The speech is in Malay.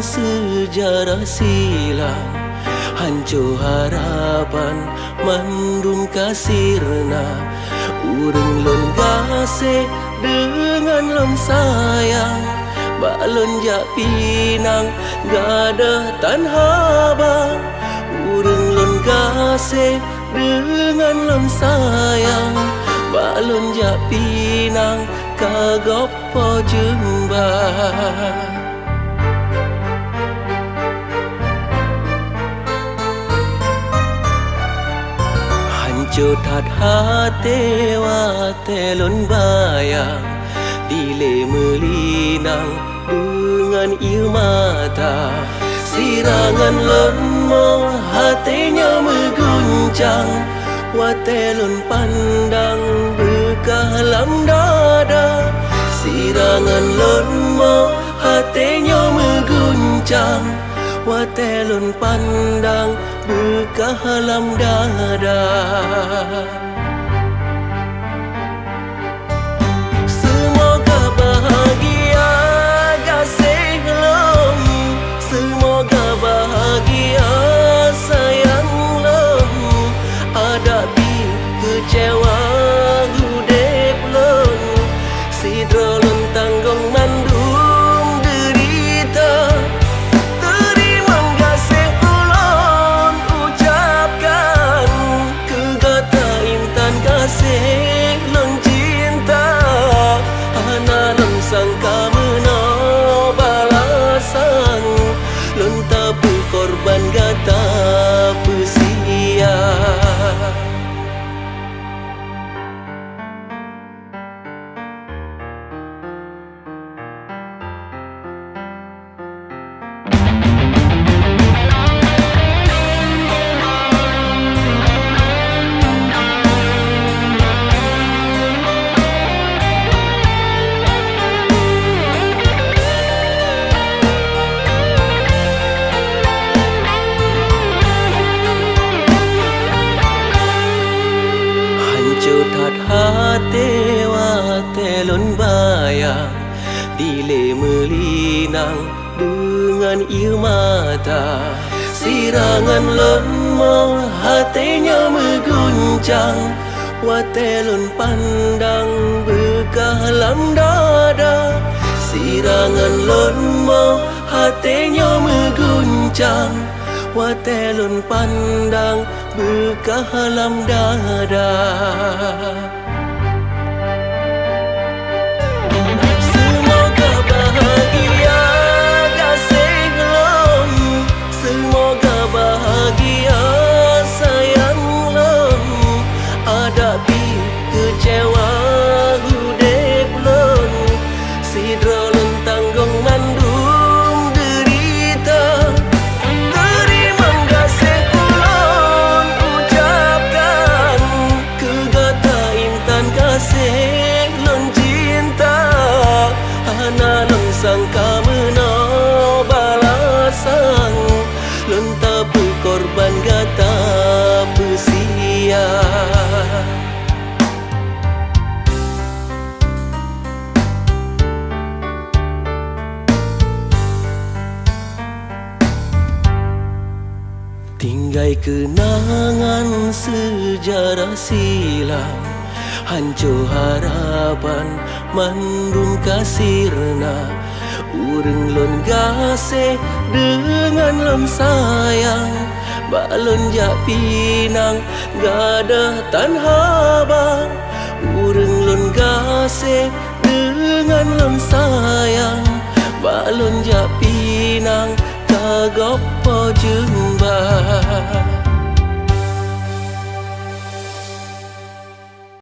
sejarah silam, hancur harapan mandum kasirna. Urang lon gasih dengan lon sayang, balon jak pinang gada tanhaba. Urang lon gasih dengan lon sayang, balon jak pinang kagopo jembah. Jodat hati watelon bayang, dile melinang dengan ieu mata. Sirangan lomo hatinya mengguncang, watelon pandang bekalam dada. Sirangan lomo hatinya mengguncang, watelon pandang bekalam dada. Semoga bahagia kasih lom, semoga bahagia sayang lom. Hadapi kecewa hudep lom, sidro lom tanggung mandum derita. Kasih lon cinta, hana lon sangka meno balasan, lon tabu korban gata pesia. Jodat hati watelon bayang, dile melinang dengan ieu mata. Sirangan lomo hatinya mengguncang, watelon pandang bekalam dada. Sirangan lomo hatinya mengguncang, watelon pandang bekalam dada. Semoga bahagia kasih lom, semoga bahagia sayang lom. Hadapi kecewa hudep lom, sidro lom tanggung mandum derita. Kasih lon cinta, hana lon sangka meno balasan, lon tabu korban gata pesia. Tinggai kenangan sejarah silam, hancur harapan mandum kasirna. Urang lon gasih dengan lon sayang, balon jak pinang gada tanhaba. Urang lon gasih dengan lon sayang, balon jak pinang kagopo jembah.